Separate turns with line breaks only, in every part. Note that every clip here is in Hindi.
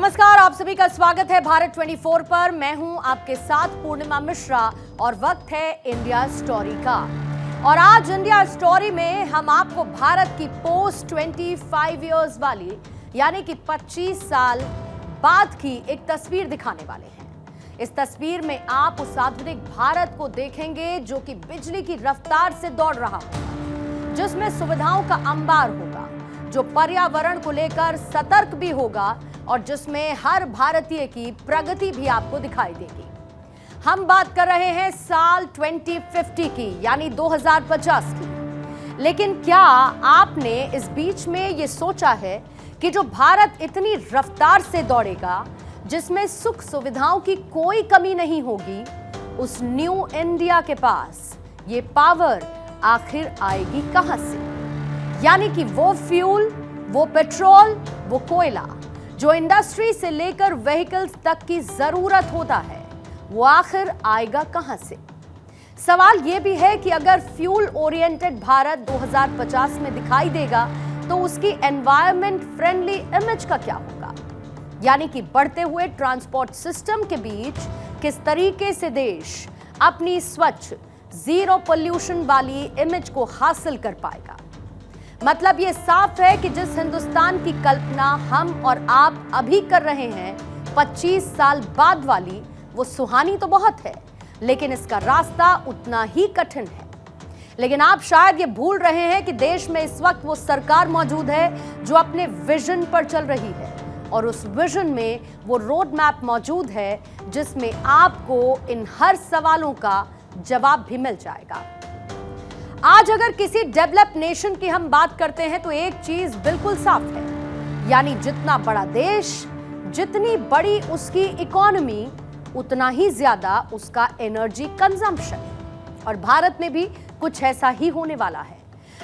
नमस्कार, आप सभी का स्वागत है भारत 24 पर। मैं हूं आपके साथ पूर्णिमा मिश्रा और वक्त है इंडिया स्टोरी का। और आज इंडिया स्टोरी में हम आपको भारत की पोस्ट 25 इयर्स वाली यानी कि 25 साल बाद की एक तस्वीर दिखाने वाले हैं। इस तस्वीर में आप उस आधुनिक भारत को देखेंगे जो कि बिजली की रफ्तार से दौड़ रहा होगा, जिसमें सुविधाओं का अंबार होगा, जो पर्यावरण को लेकर सतर्क भी होगा और जिसमें हर भारतीय की प्रगति भी आपको दिखाई देगी। हम बात कर रहे हैं साल 2050 की यानी 2050 की। लेकिन क्या आपने इस बीच में ये सोचा है कि जो भारत इतनी रफ्तार से दौड़ेगा, जिसमें सुख सुविधाओं की कोई कमी नहीं होगी, उस न्यू इंडिया के पास ये पावर आखिर आएगी कहां से? यानी कि वो फ्यूल, वो पेट्रोल, वो कोयला जो इंडस्ट्री से लेकर व्हीकल्स तक की जरूरत होता है, वो आखिर आएगा कहां से? सवाल यह भी है कि अगर फ्यूल ओरिएंटेड भारत 2050 में दिखाई देगा तो उसकी एनवायरनमेंट फ्रेंडली इमेज का क्या होगा? यानी कि बढ़ते हुए ट्रांसपोर्ट सिस्टम के बीच किस तरीके से देश अपनी स्वच्छ जीरो पोल्यूशन वाली इमेज को हासिल कर पाएगा? मतलब ये साफ है कि जिस हिंदुस्तान की कल्पना हम और आप अभी कर रहे हैं 25 साल बाद वाली, वो सुहानी तो बहुत है, लेकिन इसका रास्ता उतना ही कठिन है। लेकिन आप शायद ये भूल रहे हैं कि देश में इस वक्त वो सरकार मौजूद है जो अपने विजन पर चल रही है, और उस विजन में वो रोड मैप मौजूद है जिसमें आपको इन हर सवालों का जवाब भी मिल जाएगा। आज अगर किसी डेवलप नेशन की हम बात करते हैं तो एक चीज बिल्कुल साफ है, यानी जितना बड़ा देश, जितनी बड़ी उसकी इकोनॉमी, उतना ही ज्यादा उसका एनर्जी कंजम्पशन। और भारत में भी कुछ ऐसा ही होने वाला है,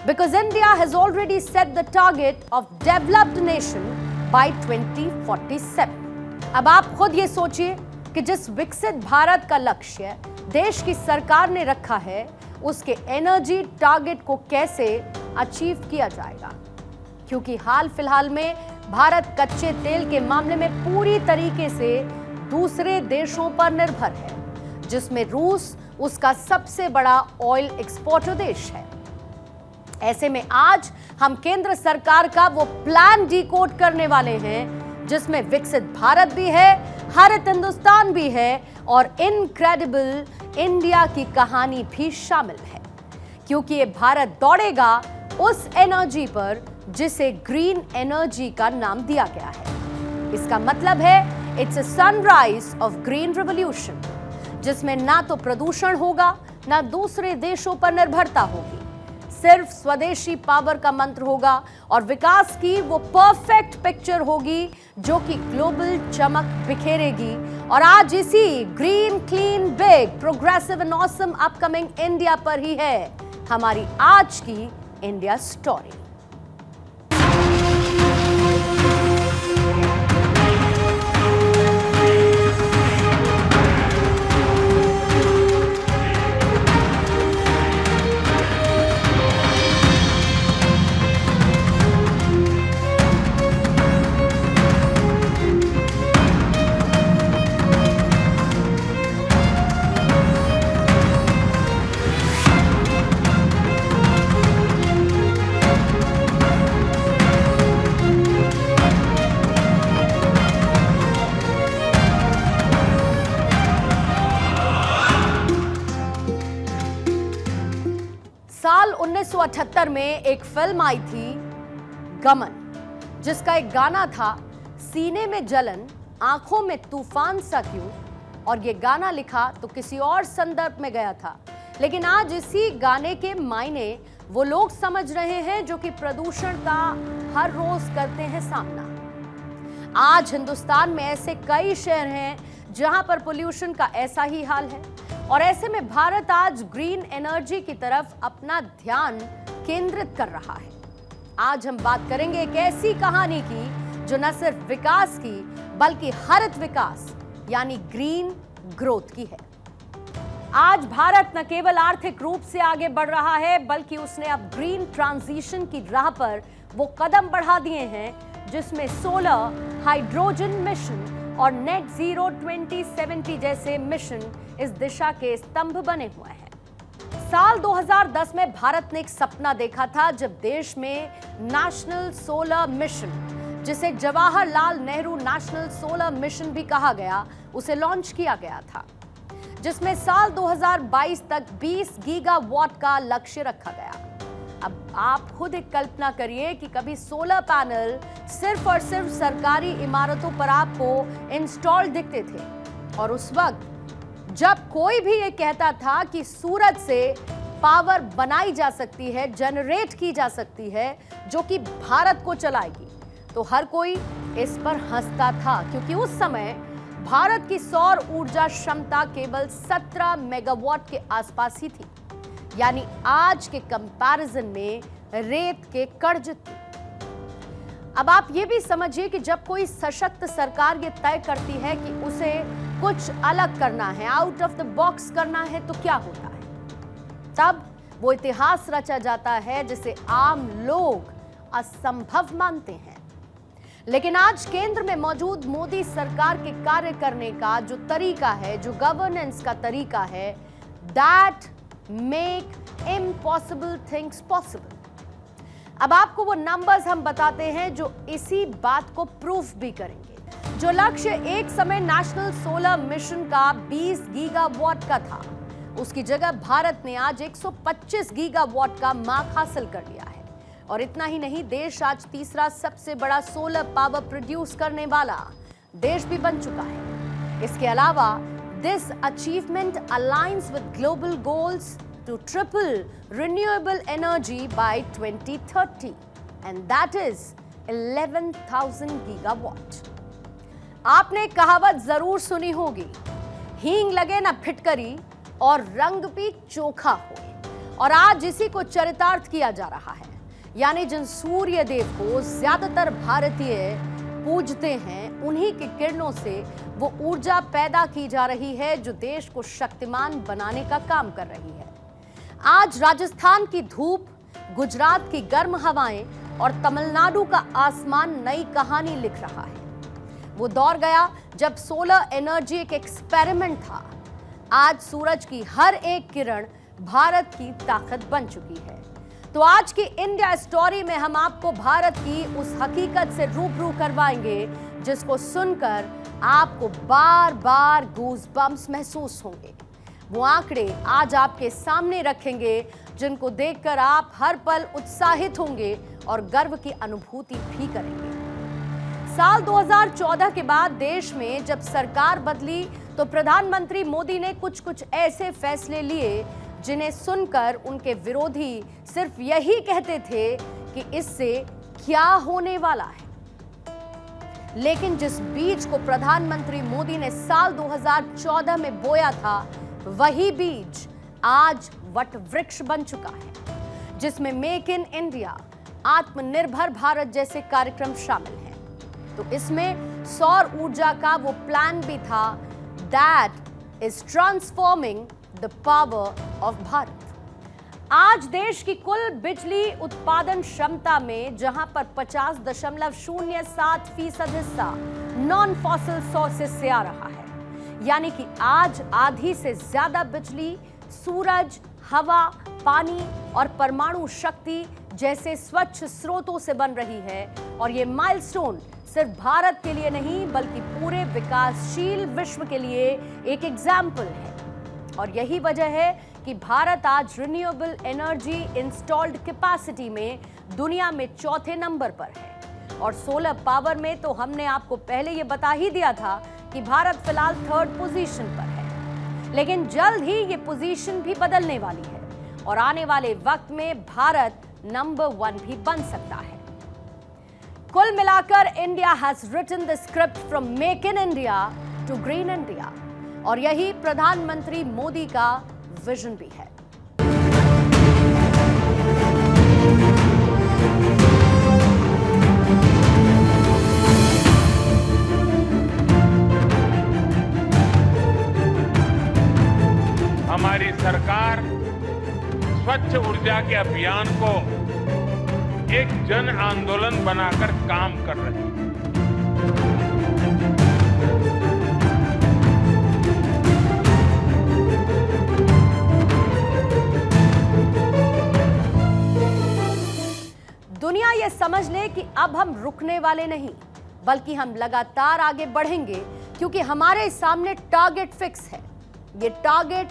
because India has already set the target of developed nation by 2047। अब आप खुद ये सोचिए कि जिस विकसित भारत का लक्ष्य देश की सरकार ने रखा है, उसके एनर्जी टारगेट को कैसे अचीव किया जाएगा? क्योंकि हाल फिलहाल में भारत कच्चे तेल के मामले में पूरी तरीके से दूसरे देशों पर निर्भर है, जिसमें रूस उसका सबसे बड़ा ऑयल एक्सपोर्टर देश है। ऐसे में आज हम केंद्र सरकार का वो प्लान डिकोड करने वाले हैं जिसमें विकसित भारत भी है, हरित हिंदुस्तान भी है और इनक्रेडिबल इंडिया की कहानी भी शामिल है। क्योंकि ये भारत दौड़ेगा उस एनर्जी पर जिसे ग्रीन एनर्जी का नाम दिया गया है। इसका मतलब है it's a sunrise of green revolution, जिसमें ना तो प्रदूषण होगा, ना दूसरे देशों पर निर्भरता होगी, सिर्फ स्वदेशी पावर का मंत्र होगा और विकास की वो परफेक्ट पिक्चर होगी जो कि ग्लोबल चमक बिखेरेगी। और आज इसी green, clean, big, progressive and awesome upcoming India पर ही है हमारी आज की इंडिया स्टोरी। साल 1978 में एक फिल्म आई थी गमन, जिसका एक गाना था सीने में जलन, आंखों में तूफान सा क्यों। और ये गाना लिखा तो किसी और संदर्भ में गया था, लेकिन आज इसी गाने के मायने वो लोग समझ रहे हैं जो कि प्रदूषण का हर रोज करते हैं सामना। आज हिंदुस्तान में ऐसे कई शहर हैं जहां पर पोल्यूशन का ऐसा ही हाल है, और ऐसे में भारत आज ग्रीन एनर्जी की तरफ अपना ध्यान केंद्रित कर रहा है। आज हम बात करेंगे एक ऐसी कहानी की जो न सिर्फ विकास की बल्कि हरित विकास यानी ग्रीन ग्रोथ की है। आज भारत न केवल आर्थिक रूप से आगे बढ़ रहा है, बल्कि उसने अब ग्रीन ट्रांजिशन की राह पर वो कदम बढ़ा दिए हैं जिसमें सोलर, हाइड्रोजन मिशन और नेट जीरो 2070 जैसे मिशन इस दिशा के स्तंभ बने हुए हैं। साल 2010 में भारत ने एक सपना देखा था जब देश में नेशनल सोलर मिशन, जिसे Jawaharlal Nehru national solar mission भी कहा गया, उसे लॉन्च किया गया था, जिसमें साल 2022 तक 20 गीगावाट का लक्ष्य रखा गया। अब आप खुद एक कल्पना करिए कि कभी सोलर पैनल सिर्फ और सिर्फ सरकारी इमारतों पर आपको इंस्टॉल दिखते थे, और उस वक्त जब कोई भी ये कहता था कि सूरज से पावर बनाई जा सकती है, जनरेट की जा सकती है, जो कि भारत को चलाएगी, तो हर कोई इस पर हंसता था, क्योंकि उस समय भारत की सौर ऊर्जा क्षमता केवल 17 मेगावाट के आसपास ही थी, यानी आज के कंपैरिजन में रेत के कण जितनी। अब आप ये भी समझिए कि जब कोई सशक्त सरकार ये तय करती है कि उसे कुछ अलग करना है, आउट ऑफ द बॉक्स करना है, तो क्या होता है? तब वो इतिहास रचा जाता है जिसे आम लोग असंभव मानते हैं। लेकिन आज केंद्र में मौजूद मोदी सरकार के कार्य करने का जो तरीका है, जो गवर्नेंस का तरीका है, that make impossible things possible. अब आपको वो नंबर्स हम बताते हैं जो इसी बात को प्रूफ भी करेंगे। जो लक्ष्य एक समय नेशनल सोलर मिशन का 20 गीगावाट का था, उसकी जगह भारत ने आज 125 गीगावाट का मार्क हासिल कर लिया है। और इतना ही नहीं, देश आज तीसरा सबसे बड़ा सोलर पावर प्रोड्यूस करने वाला देश भी बन चुका है। इसके अलावा this achievement aligns with global goals to triple renewable energy by 2030, and that is 11,000 gigawatt. आपने कहावत जरूर सुनी होगी, हींग लगे ना फिटकरी और रंग भी चोखा हो, और आज इसी को चरितार्थ किया जा रहा है। यानी जिन सूर्य देव को ज्यादातर भारतीय पूजते हैं, उन्हीं की किरणों से वो ऊर्जा पैदा की जा रही है जो देश को शक्तिमान बनाने का काम कर रही है। आज राजस्थान की धूप, गुजरात की गर्म हवाएं और तमिलनाडु का आसमान नई कहानी लिख रहा है। वो दौर गया जब सोलर एनर्जी एक एक्सपेरिमेंट था। आज सूरज की हर एक किरण भारत की ताकत बन चुकी है। तो आज की इंडिया स्टोरी में हम आपको भारत की उस हकीकत से रूबरू करवाएंगे जिसको सुनकर आपको बार बार गूज़बम्प्स महसूस होंगे। वो आंकड़े आज आपके सामने रखेंगे जिनको देखकर आप हर पल उत्साहित होंगे और गर्व की अनुभूति भी करेंगे। साल 2014 के बाद देश में जब सरकार बदली तो प्रधानमंत्री मोदी ने कुछ ऐसे फैसले लिए जिन्हें सुनकर उनके विरोधी सिर्फ यही कहते थे कि इससे क्या होने वाला है। लेकिन जिस बीज को प्रधानमंत्री मोदी ने साल 2014 में बोया था, वही बीज आज वट वृक्ष बन चुका है, जिसमें मेक इन इंडिया, आत्मनिर्भर भारत जैसे कार्यक्रम शामिल हैं। तो इसमें सौर ऊर्जा का वो प्लान भी था, that is transforming the power of Bharat. आज देश की कुल बिजली उत्पादन क्षमता में जहां पर 50.07% हिस्सा नॉन फॉसिल सोर्सेस से आ रहा है, यानी कि आज आधी से ज्यादा बिजली सूरज, हवा, पानी और परमाणु शक्ति जैसे स्वच्छ स्रोतों से बन रही है। और ये माइलस्टोन सिर्फ भारत के लिए नहीं बल्कि पूरे विकासशील विश्व के लिए एक एग्जाम्पल है। और यही वजह है कि भारत आज रिन्यूएबल एनर्जी इंस्टॉल्ड कैपेसिटी में दुनिया में चौथे नंबर पर है। और सोलर पावर में तो हमने आपको पहले ये बता ही दिया था कि भारत फिलहाल 3rd पोजीशन पर है, लेकिन जल्द ही ये पोजीशन भी बदलने वाली है और आने वाले वक्त में भारत नंबर 1 भी बन सकता है। कुल मिलाकर India has written the script from Make in India to Green India, और यही प्रधानमंत्री मोदी का विजन भी है।
हमारी सरकार स्वच्छ ऊर्जा के अभियान को एक जन आंदोलन बनाकर काम कर रहे हैं।
दुनिया ये समझ ले कि अब हम रुकने वाले नहीं, बल्कि हम लगातार आगे बढ़ेंगे, क्योंकि हमारे सामने टारगेट फिक्स है। ये टारगेट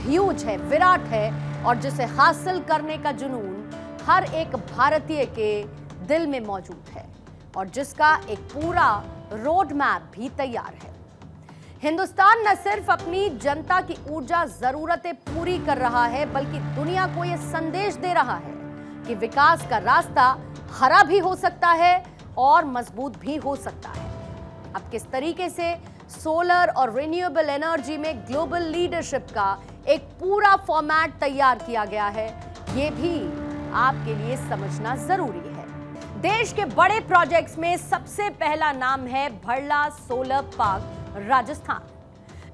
ह्यूज है, विराट है, और जिसे हासिल करने का जुनून हर एक भारतीय के दिल में मौजूद है, और जिसका एक पूरा रोड मैप भी तैयार है। हिंदुस्तान न सिर्फ अपनी जनता की ऊर्जा जरूरतें पूरी कर रहा है, बल्कि दुनिया को यह संदेश दे रहा है कि विकास का रास्ता हरा भी हो सकता है और मजबूत भी हो सकता है। अब किस तरीके से सोलर और रिन्यूएबल एनर्जी में ग्लोबल लीडरशिप का एक पूरा फॉर्मेट तैयार किया गया है, ये भी आपके लिए समझना जरूरी है। देश के बड़े प्रोजेक्ट्स में सबसे पहला नाम है भड़ला सोलर पार्क, राजस्थान,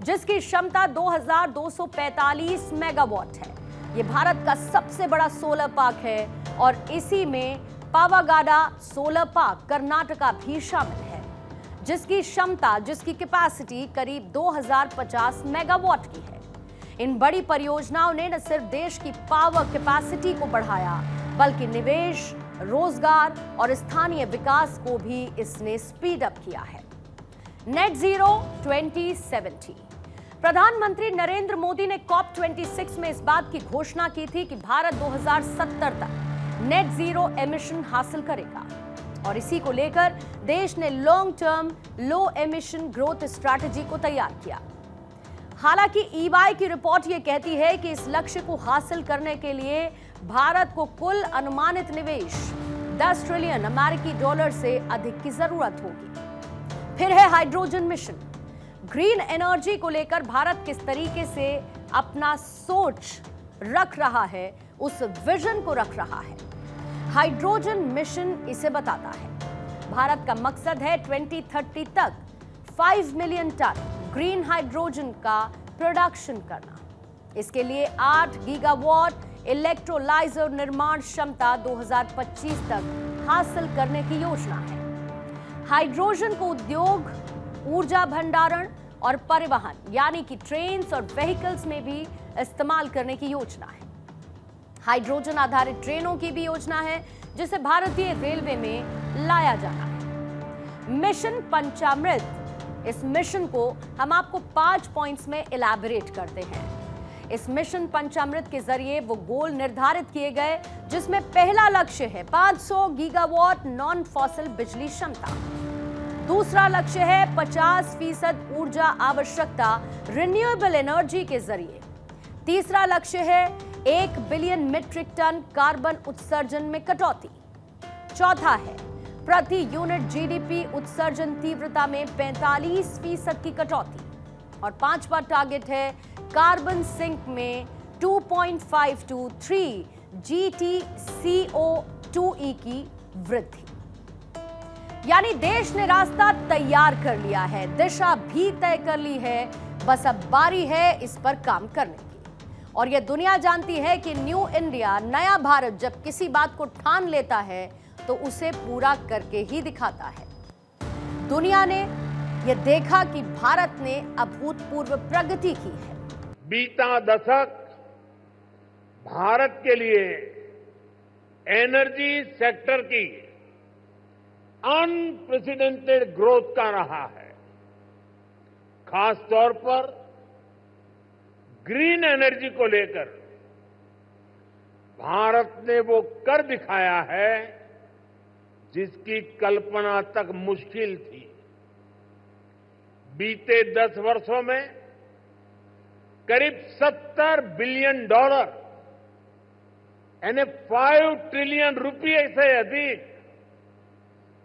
जिसकी क्षमता 2245 मेगावाट है। ये भारत का सबसे बड़ा सोलर पार्क है, और इसी में पावागाडा सोलर पार्क कर्नाटका भी शामिल है, जिसकी क्षमता, जिसकी कैपेसिटी करीब 2050 मेगावाट की है। इन बड़ी परियोजनाओं ने न सिर्फ देश की पावर कैपेसिटी को बढ़ाया, बल्कि निवेश, रोजगार और स्थानीय विकास को भी इसने स्पीड अप किया है। Net zero 2070। प्रधानमंत्री नरेंद्र मोदी ने COP26 में इस बात की घोषणा की थी कि भारत 2070 तक नेट जीरो एमिशन हासिल करेगा, और इसी को लेकर देश ने लॉन्ग टर्म लो एमिशन ग्रोथ स्ट्रैटेजी को तैयार किया। हालांकि EY की रिपोर्ट यह कहती है कि इस लक्ष्य को हासिल करने के लिए भारत को कुल अनुमानित निवेश 10 ट्रिलियन अमेरिकी डॉलर से अधिक की जरूरत होगी। फिर है हाइड्रोजन मिशन। ग्रीन एनर्जी को लेकर भारत किस तरीके से अपना सोच रख रहा है, उस विजन को रख रहा है। हाइड्रोजन मिशन इसे बताता है। भारत का मकसद है 2030 तक 5 मिलियन टन ग्रीन हाइड्रोजन का प्रोडक्शन करना। इसके लिए 8 गीगावाट इलेक्ट्रोलाइजर निर्माण क्षमता 2025 तक हासिल करने की योजना है। हाइड्रोजन को उद्योग, ऊर्जा भंडारण और परिवहन यानी कि ट्रेन्स और व्हीकल्स में भी इस्तेमाल करने की योजना है। हाइड्रोजन आधारित ट्रेनों की भी योजना है, जिसे भारतीय रेलवे में लाया जाना है। मिशन पंचामृत, इस मिशन को हम आपको 5 पॉइंट्स में इलैबोरेट करते हैं। इस मिशन पंचामृत के जरिए वो गोल निर्धारित किए गए, जिसमें पहला लक्ष्य है 500 गीगावाट नॉन फॉसिल बिजली क्षमता। दूसरा लक्ष्य है 50% ऊर्जा आवश्यकता रिन्यूएबल एनर्जी के जरिए। तीसरा लक्ष्य है 1 बिलियन मीट्रिक टन कार्बन उत्सर्जन में कटौती। चौथा है प्रति यूनिट जीडीपी उत्सर्जन तीव्रता में 45% की कटौती। और पांचवा टारगेट है कार्बन सिंक में 2.5 to 3 GTCO2e की वृद्धि। यानी देश ने रास्ता तैयार कर लिया है, दिशा भी तय कर ली है, बस अब बारी है इस पर काम करने की। और यह दुनिया जानती है कि न्यू इंडिया, नया भारत जब किसी बात को ठान लेता है तो उसे पूरा करके ही दिखाता है। दुनिया ने यह देखा कि भारत ने अभूतपूर्व प्रगति की है।
बीता दशक भारत के लिए एनर्जी सेक्टर की अनप्रेसिडेंटेड ग्रोथ का रहा है। खास तौर पर ग्रीन एनर्जी को लेकर भारत ने वो कर दिखाया है जिसकी कल्पना तक मुश्किल थी। बीते 10 वर्षों में करीब $70 बिलियन यानी 5 ट्रिलियन रुपये से अधिक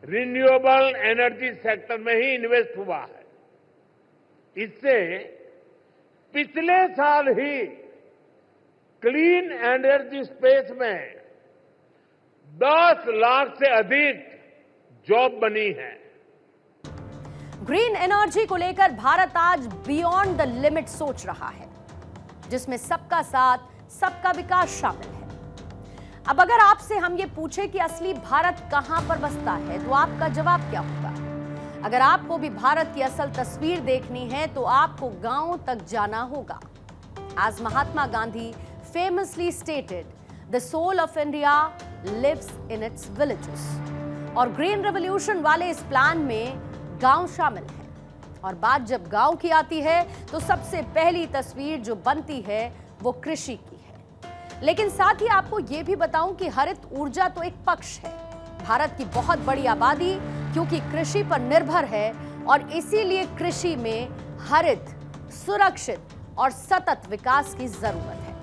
रिन्यूएबल एनर्जी सेक्टर में ही इन्वेस्ट हुआ है। इससे पिछले साल ही क्लीन एनर्जी स्पेस में 10 लाख से अधिक जॉब बनी है।
ग्रीन एनर्जी को लेकर भारत आज बियॉन्ड द लिमिट सोच रहा है, जिसमें सबका साथ, सबका विकास शामिल है। अब अगर आपसे हम ये पूछे कि असली भारत कहां पर बसता है, तो आपका जवाब क्या होगा? अगर आपको भी भारत की असल तस्वीर देखनी है तो आपको गांव तक जाना होगा। As Mahatma Gandhi famously stated, the soul of India lives in its villages. और ग्रीन रेवोल्यूशन वाले इस प्लान में गांव शामिल है। और बात जब गांव की आती है तो सबसे पहली तस्वीर जो बनती है वो कृषि की है। लेकिन साथ ही आपको ये भी बताऊं कि हरित ऊर्जा तो एक पक्ष है। भारत की बहुत बड़ी आबादी क्योंकि कृषि पर निर्भर है और इसीलिए कृषि में हरित, सुरक्षित और सतत विकास की जरूरत है।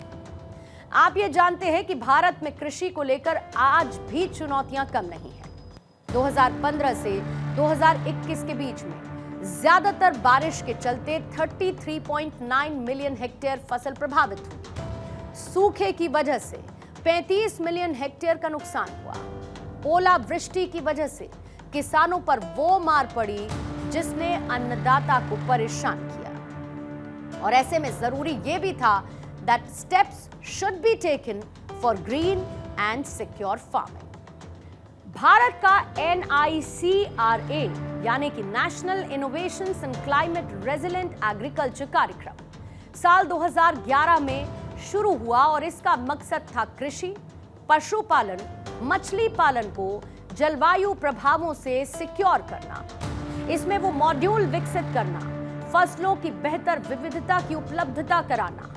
आप ये जानते हैं कि भारत में कृषि को लेकर आज भी चुनौतियां कम नहीं है। 2015 से 2021 के बीच में ज्यादातर बारिश के चलते 33.9 मिलियन हेक्टेयर फसल प्रभावित हुई। सूखे की वजह से 35 मिलियन हेक्टेयर का नुकसान हुआ। ओलावृष्टि की वजह से किसानों पर वो मार पड़ी जिसने अन्नदाता को परेशान किया। और ऐसे में जरूरी यह भी था that steps should be taken for green and secure farming. Bharat का NICRA यानी कि national innovations and climate resilient agriculture कार्यक्रम साल 2011 में शुरू हुआ और इसका मकसद था कृषि, पशुपालन, मछली पालन को जलवायु प्रभावों से सिक्योर करना। इसमें वो मॉड्यूल विकसित करना, फसलों की बेहतर विविधता की उपलब्धता कराना,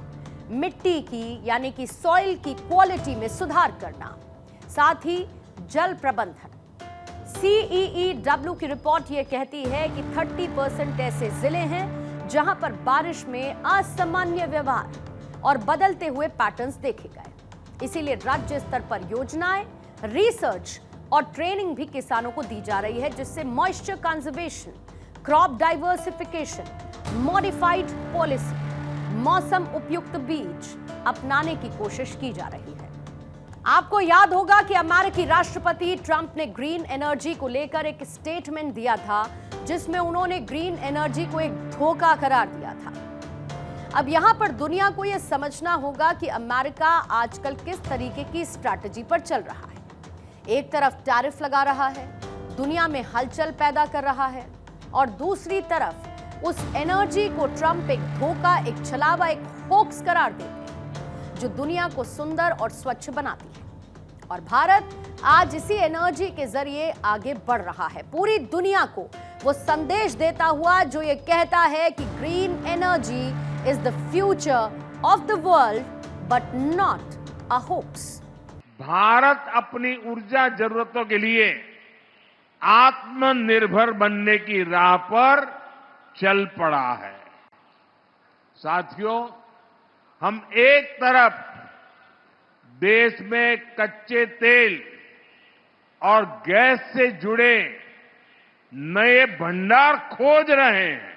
मिट्टी की यानी कि सॉइल की क्वालिटी में सुधार करना, साथ ही जल प्रबंधन। CEEW की रिपोर्ट यह कहती है कि 30% ऐसे जिले हैं जहां पर बारिश में असामान्य व्यवहार और बदलते हुए पैटर्न्स देखे गए। इसीलिए राज्य स्तर पर योजनाएं, रिसर्च और ट्रेनिंग भी किसानों को दी जा रही है, जिससे moisture conservation, crop diversification, modified policy, मौसम उपयुक्त बीज अपनाने की कोशिश की जा रही है। आपको याद होगा कि अमेरिकी राष्ट्रपति ट्रंप ने ग्रीन एनर्जी को लेकर एक स्टेटमेंट दिया था जिसमें उन्होंने ग्रीन एनर्जी को एक धोखा करार दिया था। अब यहां पर दुनिया को यह समझना होगा कि अमेरिका आजकल किस तरीके की स्ट्रैटेजी पर चल रहा है। एक तरफ टैरिफ लगा रहा है, दुनिया में हलचल पैदा कर रहा है, और दूसरी तरफ उस एनर्जी को ट्रंप एक धोखा, एक छलावा, एक होक्स करार देते हैं जो दुनिया को सुंदर और स्वच्छ बनाती है। और भारत आज इसी एनर्जी के जरिए आगे बढ़ रहा है, पूरी दुनिया को वो संदेश देता हुआ जो ये कहता है कि green energy is the future of the world but not a hoax.
Bharat अपनी ऊर्जा जरूरतों के लिए आत्मनिर्भर बनने की राह पर चल पड़ा है। साथियों, हम एक तरफ देश में कच्चे तेल और गैस से जुड़े नए भंडार खोज रहे हैं,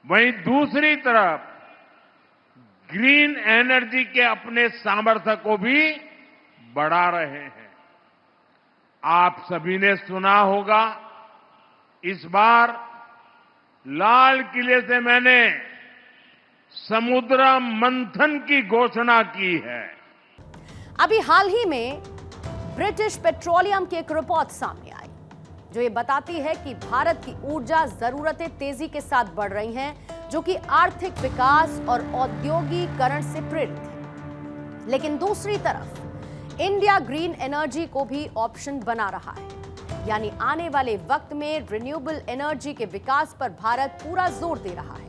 वहीं दूसरी तरफ ग्रीन एनर्जी के अपने सामर्थ्य को भी बढ़ा रहे हैं। आप सभी ने सुना होगा, इस बार लाल किले से मैंने समुद्र मंथन की घोषणा की है।
अभी हाल ही में ब्रिटिश पेट्रोलियम की एक रिपोर्ट सामने आई जो ये बताती है कि भारत की ऊर्जा जरूरतें तेजी के साथ बढ़ रही हैं, जो कि आर्थिक विकास और औद्योगिकरण से प्रेरित है। लेकिन दूसरी तरफ इंडिया ग्रीन एनर्जी को भी ऑप्शन बना रहा है, यानी आने वाले वक्त में रिन्यूएबल एनर्जी के विकास पर भारत पूरा जोर दे रहा है।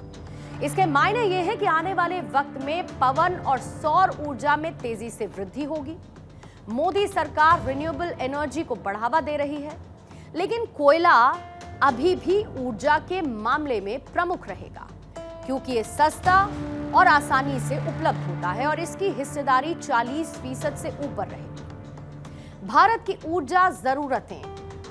इसके मायने ये है कि आने वाले वक्त में पवन और सौर ऊर्जा में तेजी से वृद्धि होगी। मोदी सरकार रिन्यूएबल एनर्जी को बढ़ावा दे रही है, लेकिन कोयला अभी भी ऊर्जा के मामले में प्रमुख रहेगा क्योंकि ये सस्ता और आसानी से उपलब्ध होता है और इसकी हिस्सेदारी 40% से ऊपर रहेगी। भारत की ऊर्जा जरूरतें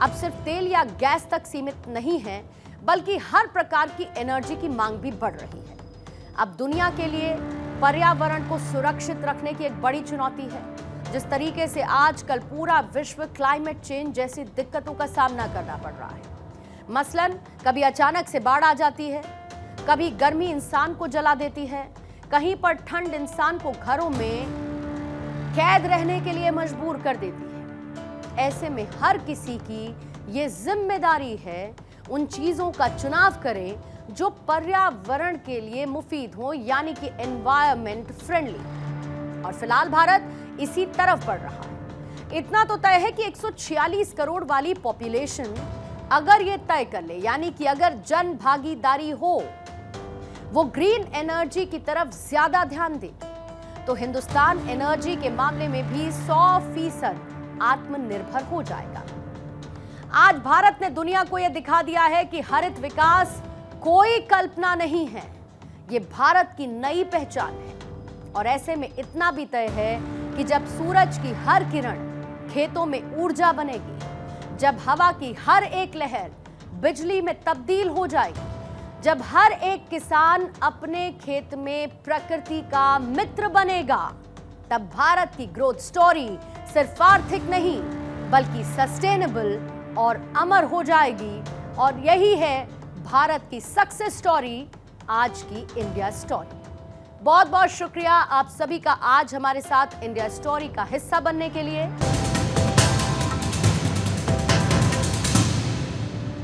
अब सिर्फ तेल या गैस तक सीमित नहीं हैं, बल्कि हर प्रकार की एनर्जी की मांग भी बढ़ रही है। अब दुनिया के लिए पर्यावरण को सुरक्षित रखने की एक बड़ी चुनौती है। जिस तरीके से आजकल पूरा विश्व क्लाइमेट चेंज जैसी दिक्कतों का सामना करना पड़ रहा है, मसलन कभी अचानक से बाढ़ आ जाती है, कभी गर्मी इंसान को जला देती है, कहीं पर ठंड इंसान को घरों में कैद रहने के लिए मजबूर कर देती है। ऐसे में हर किसी की ये जिम्मेदारी है उन चीजों का चुनाव करें जो पर्यावरण के लिए मुफीद हो, यानी कि एनवायरमेंट फ्रेंडली। और फिलहाल भारत इसी तरफ बढ़ रहा है। इतना तो तय है कि 146 करोड़ वाली पॉपुलेशन अगर ये तय कर ले, यानी कि अगर जन भागीदारी हो, वो ग्रीन एनर्जी की तरफ ज्यादा ध्यान दे, तो हिंदुस्तान एनर्जी के मामले में भी 100% आत्मनिर्भर हो जाएगा। आज भारत ने दुनिया को यह दिखा दिया है कि हरित विकास कोई कल्पना नहीं है, ये भारत की नई पहचान है। और ऐसे में इतना भी तय है कि जब सूरज की हर किरण खेतों में ऊर्जा बनेगी, जब हवा की हर एक लहर बिजली में तब्दील हो जाएगी, जब हर एक किसान अपने खेत में प्रकृति का मित्र बनेगा, तब भारत की ग्रोथ स्टोरी सिर्फ आर्थिक नहीं बल्कि सस्टेनेबल और अमर हो जाएगी। और यही है भारत की सक्सेस स्टोरी, आज की इंडिया स्टोरी। बहुत बहुत शुक्रिया आप सभी का आज हमारे साथ इंडिया स्टोरी का हिस्सा बनने के लिए।